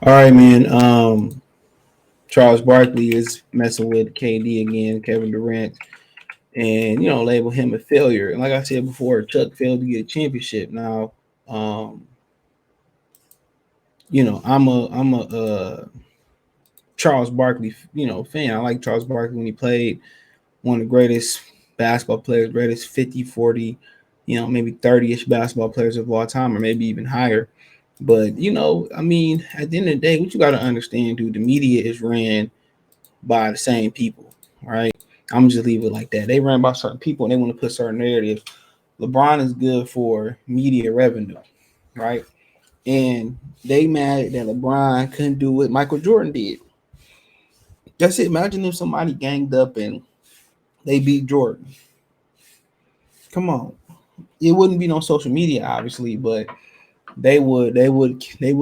All right, man. Charles Barkley is messing with KD again, Kevin Durant, and label him a failure. And like I said before, Chuck failed to get a championship. Now, um, I'm a Charles Barkley, fan. I like Charles Barkley when he played. One of the greatest basketball players, greatest 50, 40, maybe 30-ish basketball players of all time, or maybe even higher. But, I mean, at the end of the day, what you got to understand, dude, the media is ran by the same people, right? I'm just leave it like that. They ran by certain people and they want to put certain narratives. LeBron is good for media revenue, right? And they mad that LeBron couldn't do what Michael Jordan did. That's it. Imagine if somebody ganged up and they beat Jordan. Come on. It wouldn't be no social media, obviously, but they would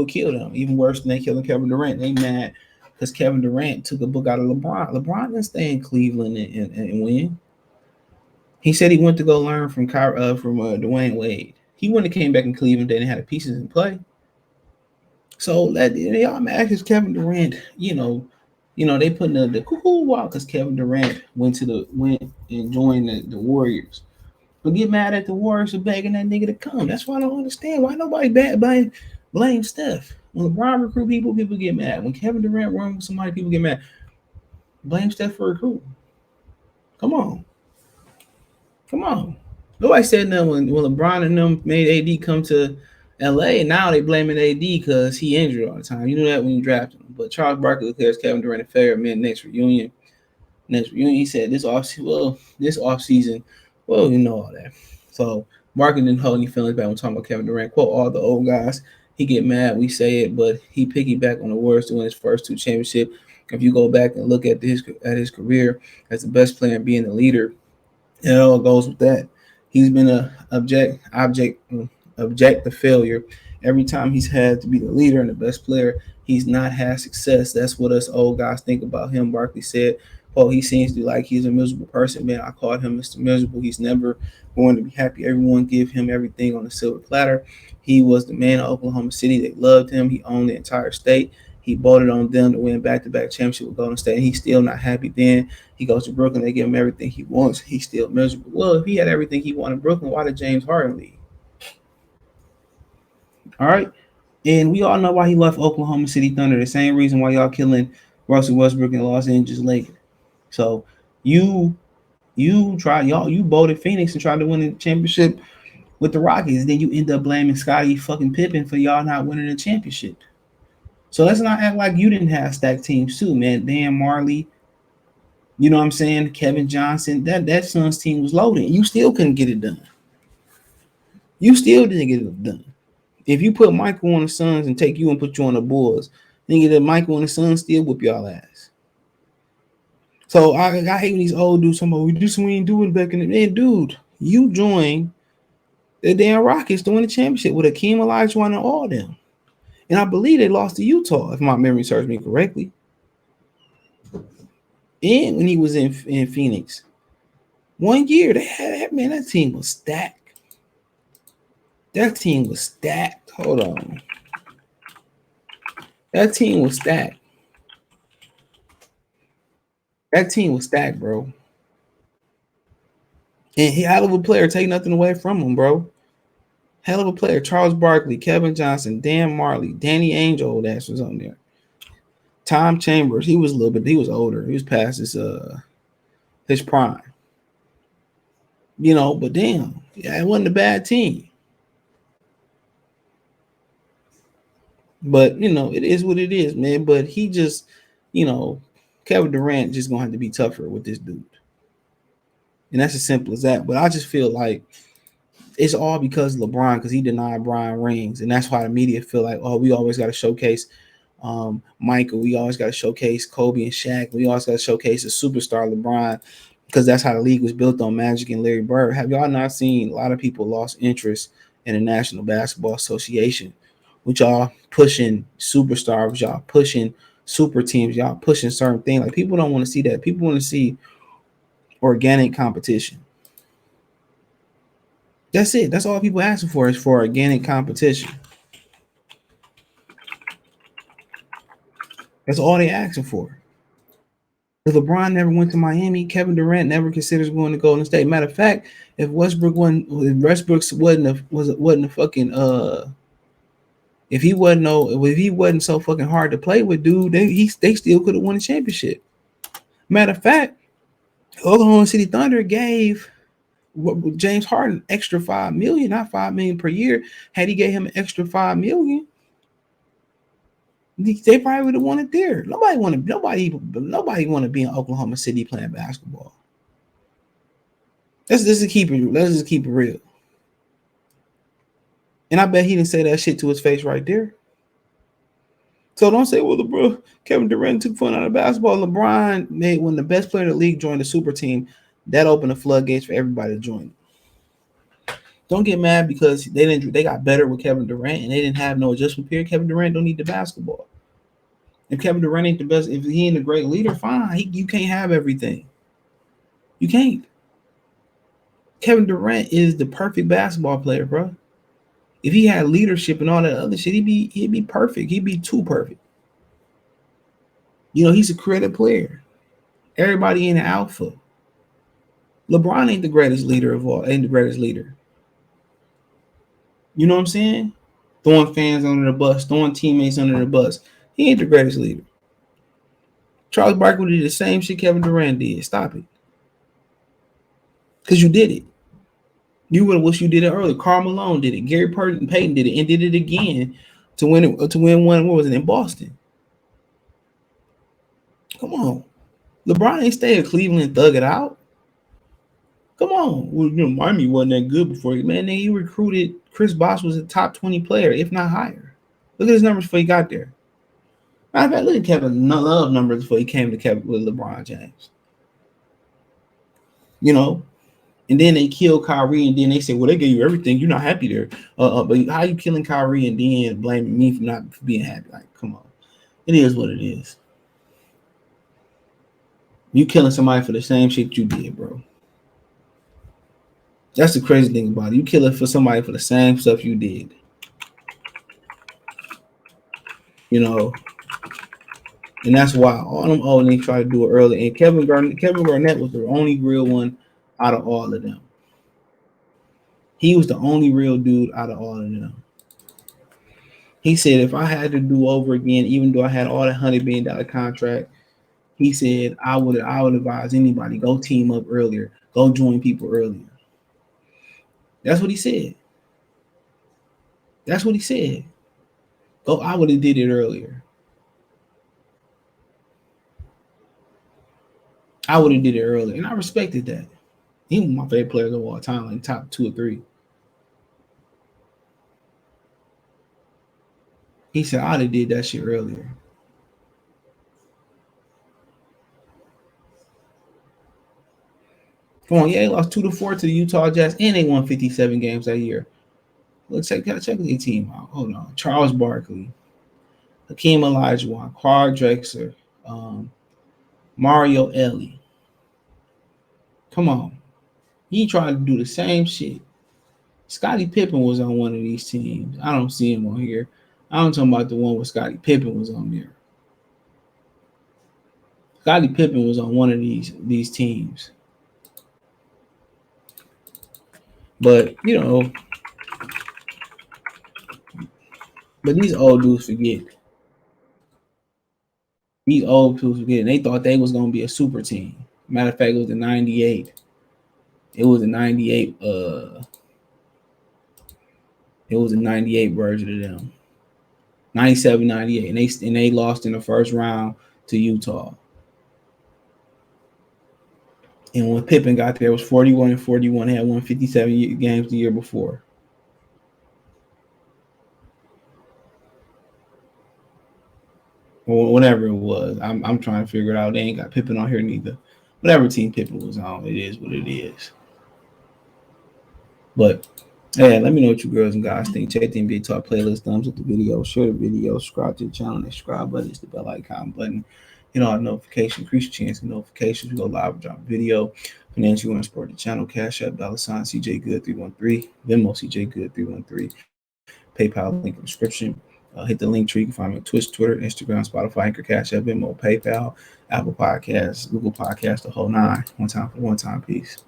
kill them. Even worse than they killing Kevin Durant. They mad because Kevin Durant took a book out of LeBron. LeBron didn't stay in Cleveland and win. He said he went to go learn from Dwayne Wade. He wouldn't have came back in Cleveland. They didn't have the pieces in play. So let y'all mad because Kevin Durant, they putting the cuckoo out because Kevin Durant went and joined the Warriors. But get mad at the Warriors for begging that nigga to come. That's why I don't understand why nobody blame Steph. When LeBron recruit people, people get mad. When Kevin Durant run with somebody, people get mad. Blame Steph for recruiting. Come on. Come on. Nobody said nothing when LeBron and them made AD come to LA. Now they blaming AD because he injured all the time. You know that when you drafted him. But Charles Barkley declares Kevin Durant a failure man next reunion. Next reunion, he said this off season, well, you know all that. So Barkley didn't hold any feelings back when talking about Kevin Durant. Quote all the old guys. He get mad, we say it, but he piggyback on the Warriors to win his first two championship. If you go back and look at his career as the best player and being the leader, it all goes with that. He's been a object to failure. Every time he's had to be the leader and the best player, he's not had success. That's what us old guys think about him. Barkley said, "Oh, he seems to like he's a miserable person, man. I called him Mr. Miserable. He's never going to be happy. Everyone give him everything on a silver platter. He was the man of Oklahoma City. They loved him. He owned the entire state. He voted on them to win back-to-back championship with Golden State. And he's still not happy. Then he goes to Brooklyn. They give him everything he wants. He's still miserable. Well, if he had everything he wanted in Brooklyn, why did James Harden leave? All right. And we all know why he left Oklahoma City Thunder. The same reason why y'all killing Russell Westbrook and Los Angeles Lakers. So you you voted Phoenix and tried to win the championship with the Rockets. Then you end up blaming Scottie fucking Pippen for y'all not winning the championship. So let's not act like you didn't have stacked teams too, man. Dan Marley, you know what I'm saying? Kevin Johnson, that Suns team was loaded. You still couldn't get it done. You still didn't get it done. If you put Michael on the Suns and take you and put you on the Bulls, then get Michael on the Suns still whoop y'all ass. So I hate when these old dudes talking about we ain't doing back in the man, dude. You joined the damn Rockets to win the championship with Akeem Olajuwon and all them. And I believe they lost to Utah, if my memory serves me correctly. And when he was in Phoenix, 1 year they had that team was stacked. That team was stacked. Hold on. That team was stacked. That team was stacked, bro. And he hell of a player. Take nothing away from him, bro. Hell of a player. Charles Barkley, Kevin Johnson, Dan Marley, Danny Angel, that was on there. Tom Chambers, he was a little bit. He was older. He was past his prime. But damn, yeah, it wasn't a bad team. But it is what it is, man. But he just, Kevin Durant just gonna have to be tougher with this dude, and that's as simple as that. But I just feel like it's all because of LeBron, because he denied Brian rings, and that's why the media feel like, oh, we always got to showcase Michael, we always got to showcase Kobe and Shaq, we always got to showcase a superstar LeBron, because that's how the league was built on Magic and Larry Bird. Have y'all not seen a lot of people lost interest in the National Basketball Association? Which y'all pushing superstars, y'all pushing super teams, y'all pushing certain things. Like people don't want to see that. People want to see organic competition. That's it. That's all people asking for is for organic competition. That's all they asking for. If LeBron never went to Miami, Kevin Durant never considers going to Golden State. Matter of fact, if Westbrook wasn't a fucking if he wasn't so fucking hard to play with, dude, they still could have won a championship. Matter of fact, Oklahoma City Thunder gave James Harden extra $5 million, not $5 million per year. Had he gave him an extra $5 million, they probably would have won it there. Nobody want to be in Oklahoma City playing basketball. Let's just keep it real. And I bet he didn't say that shit to his face right there. So don't say, well, bro, Kevin Durant took fun out of basketball. LeBron made when the best player in the league joined the super team, that opened the floodgates for everybody to join. Don't get mad because they got better with Kevin Durant and they didn't have no adjustment period. Kevin Durant don't need the basketball. If Kevin Durant ain't the best, if he ain't a great leader, fine. You can't have everything. You can't. Kevin Durant is the perfect basketball player, bro. If he had leadership and all that other shit, he'd be perfect. He'd be too perfect. You know, he's a creative player. Everybody ain't an alpha. LeBron ain't the greatest leader of all. Ain't the greatest leader. You know what I'm saying? Throwing fans under the bus, throwing teammates under the bus. He ain't the greatest leader. Charles Barkley did the same shit Kevin Durant did. Stop it. Because you did it. You would have wished you did it earlier. Karl Malone did it. Gary Payton did it and did it again to win one. What was it in Boston? Come on, LeBron ain't stay in Cleveland and thug it out. Come on, well, Miami wasn't that good before. Man, he recruited Chris Bosh was a top 20 player, if not higher. Look at his numbers before he got there. Matter of fact, look at Kevin Love numbers before he came to with LeBron James. You know. And then they killed Kyrie, and then they said, well, they gave you everything. You're not happy there. But how you killing Kyrie and then blaming me for not being happy? Like, come on. It is what it is. You killing somebody for the same shit you did, bro. That's the crazy thing about it. You killing for somebody for the same stuff you did. You know. And that's why all them old niggas try to do it early. And Kevin Garnett was the only real one out of all of them. He was the only real dude out of all of them. He said, if I had to do over again, even though I had all that $100 million contract, he said, I would advise anybody, go team up earlier. Go join people earlier. That's what he said. That's what he said. Go, I would have did it earlier. I would have did it earlier. And I respected that. He was my favorite players of all time, like top 2 or 3. He said, I'd have did that shit earlier. Come on, yeah, they lost 2-4 to the Utah Jazz, and they won 57 games that year. Let's check their team out. Hold on. Charles Barkley, Hakeem Olajuwon, Claude Drexler, Mario Elie. Come on. He tried to do the same shit. Scottie Pippen was on one of these teams. I don't see him on here. I'm talking about the one where Scottie Pippen was on there. Scottie Pippen was on one of these teams. But, you know, but these old dudes forget. These old dudes forget. They thought they was going to be a super team. Matter of fact, it was the 98. It was a 98. It was a 98 version of them. 97, 98. And they lost in the first round to Utah. And when Pippen got there, it was 41-41. They had won 57 games the year before. Or whatever it was. I'm trying to figure it out. They ain't got Pippen on here neither. Whatever team Pippen was on, it is what it is. But yeah, let me know what you girls and guys think. Check the NBA Talk playlist, thumbs up the video, share the video, subscribe to the channel. The subscribe button is the bell icon button. You know, our notification, increase your chance of notifications. We go live and drop a video. Finance you want to support the channel. Cash App, $ CJ Good 313. Venmo CJ Good 313. PayPal link in the description. Hit the link tree. You can find me on Twitch, Twitter, Instagram, Spotify, Anchor, Cash App, Venmo, PayPal, Apple Podcasts, Google Podcasts, the whole nine. One time for one time. Peace.